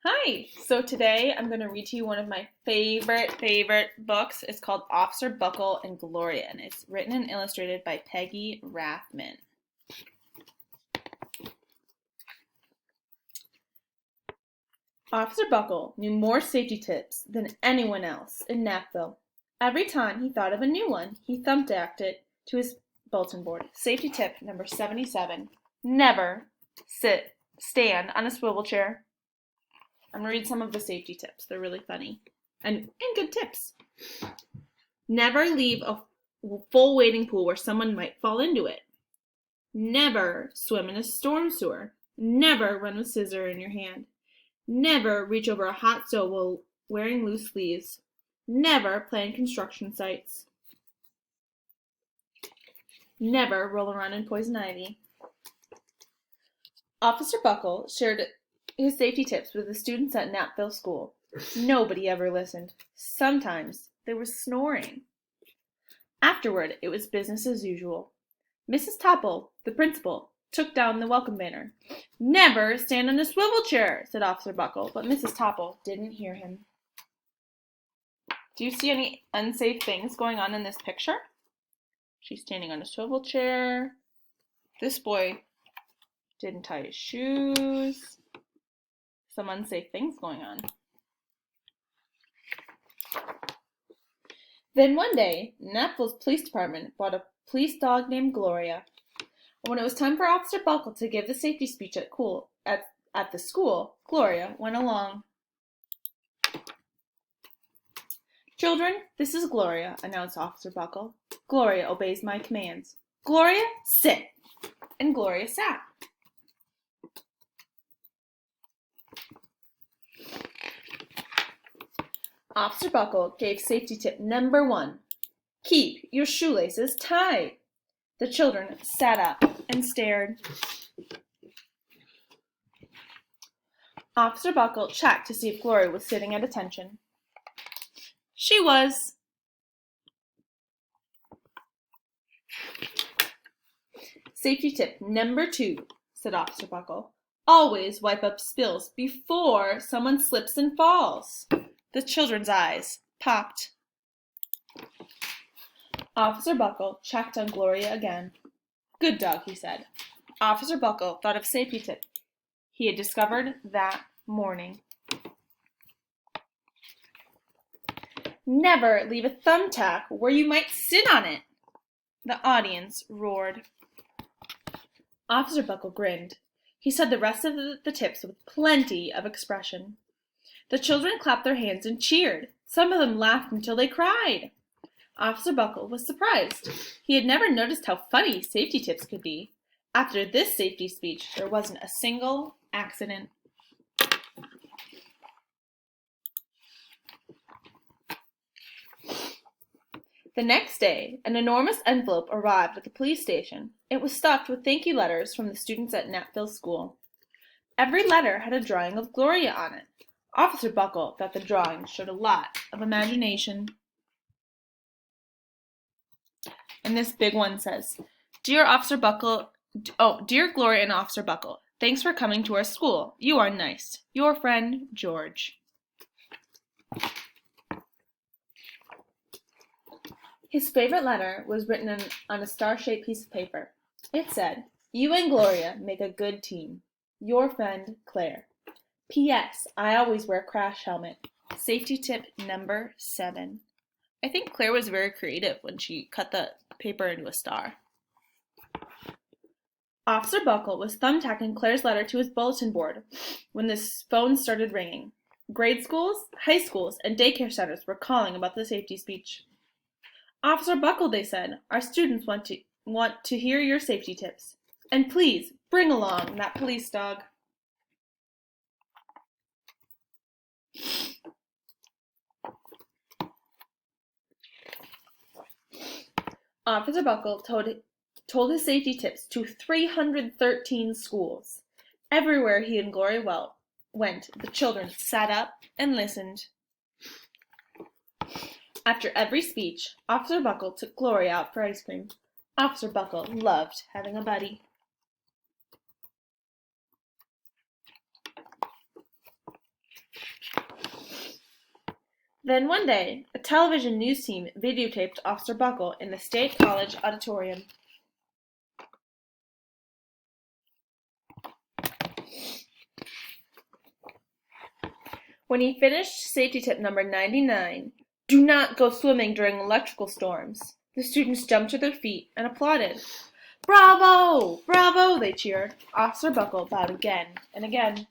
Hi! So today I'm going to read to you one of my favorite books. It's called Officer Buckle and Gloria, and it's written and illustrated by Peggy Rathman. Officer Buckle knew more safety tips than anyone else in Napville. Every time he thought of a new one, he thumbtacked it to his bulletin board. Safety tip number 77. Never stand on a swivel chair. I'm going to read some of the safety tips. They're really funny and good tips. Never leave a full wading pool where someone might fall into it. Never swim in a storm sewer. Never run with scissors in your hand. Never reach over a hot stove while wearing loose sleeves. Never play in construction sites. Never roll around in poison ivy. Officer Buckle shared his safety tips with the students at Napville School. Nobody ever listened. Sometimes they were snoring. Afterward, it was business as usual. Mrs. Topple, the principal, took down the welcome banner. Never stand on a swivel chair, said Officer Buckle, but Mrs. Topple didn't hear him. Do you see any unsafe things going on in this picture? She's standing on a swivel chair. This boy didn't tie his shoes. Some unsafe things going on. Then one day, Napville's police department bought a police dog named Gloria. When it was time for Officer Buckle to give the safety speech at the school, Gloria went along. Children, this is Gloria, announced Officer Buckle. Gloria obeys my commands. Gloria, sit. And Gloria sat. Officer Buckle gave safety tip number 1. Keep your shoelaces tied. The children sat up and stared. Officer Buckle checked to see if Gloria was sitting at attention. She was. Safety tip number 2, said Officer Buckle. Always wipe up spills before someone slips and falls. The children's eyes popped. Officer Buckle checked on Gloria again. Good dog, he said. Officer Buckle thought of safety tip he had discovered that morning. Never leave a thumbtack where you might sit on it. The audience roared. Officer Buckle grinned. He said the rest of the tips with plenty of expression. The children clapped their hands and cheered. Some of them laughed until they cried. Officer Buckle was surprised. He had never noticed how funny safety tips could be. After this safety speech, there wasn't a single accident. The next day, an enormous envelope arrived at the police station. It was stuffed with thank you letters from the students at Napville School. Every letter had a drawing of Gloria on it. Officer Buckle thought the drawing showed a lot of imagination. And this big one says, Dear Gloria and Officer Buckle, thanks for coming to our school. You are nice. Your friend, George. His favorite letter was written on a star-shaped piece of paper. It said, You and Gloria make a good team. Your friend, Claire. P.S. I always wear a crash helmet. Safety tip number 7. I think Claire was very creative when she cut the paper into a star. Officer Buckle was thumbtacking Claire's letter to his bulletin board when the phone started ringing. Grade schools, high schools, and daycare centers were calling about the safety speech. Officer Buckle, they said, our students want to hear your safety tips. And please, bring along that police dog. Officer Buckle told his safety tips to 313 schools. Everywhere he and Gloria went, the children sat up and listened. After every speech, Officer Buckle took Gloria out for ice cream. Officer Buckle loved having a buddy. Then one day, a television news team videotaped Officer Buckle in the State College auditorium. When he finished safety tip number 99, do not go swimming during electrical storms, the students jumped to their feet and applauded. Bravo! Bravo! They cheered. Officer Buckle bowed again and again.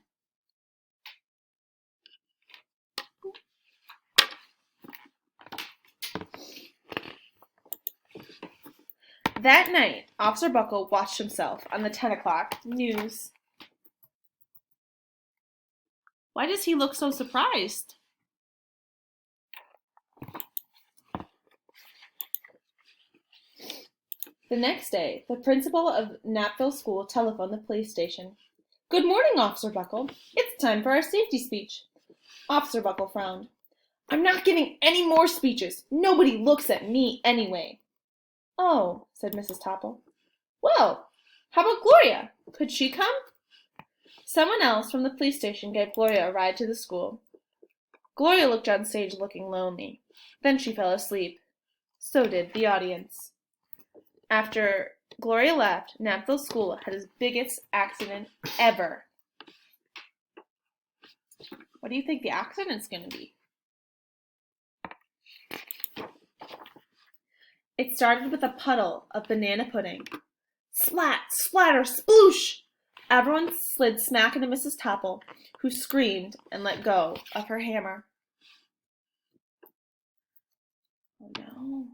That night, Officer Buckle watched himself on the 10 o'clock news. Why does he look so surprised? The next day, the principal of Knappville School telephoned the police station. Good morning, Officer Buckle. It's time for our safety speech. Officer Buckle frowned. I'm not giving any more speeches. Nobody looks at me anyway. Oh, said Mrs. Topple. Well, how about Gloria? Could she come? Someone else from the police station gave Gloria a ride to the school. Gloria looked on stage looking lonely. Then she fell asleep. So did the audience. After Gloria left, Knappville School had its biggest accident ever. What do you think the accident's going to be? It started with a puddle of banana pudding. Splat, splatter, sploosh! Everyone slid smack into Mrs. Topple, who screamed and let go of her hammer. Oh no.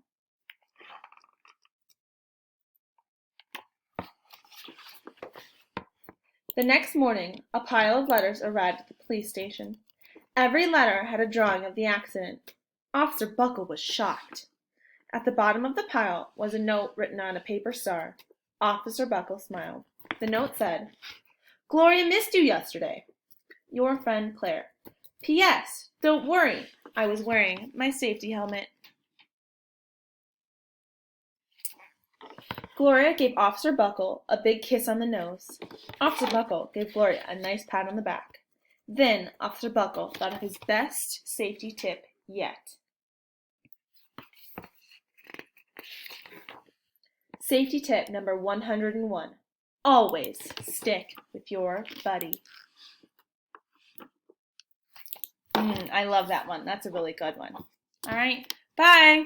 The next morning, a pile of letters arrived at the police station. Every letter had a drawing of the accident. Officer Buckle was shocked. At the bottom of the pile was a note written on a paper star. Officer Buckle smiled. The note said, Gloria missed you yesterday. Your friend Claire. P.S. Don't worry, I was wearing my safety helmet. Gloria gave Officer Buckle a big kiss on the nose. Officer Buckle gave Gloria a nice pat on the back. Then Officer Buckle thought of his best safety tip yet. Safety tip number 101. Always stick with your buddy. I love that one. That's a really good one. All right. Bye.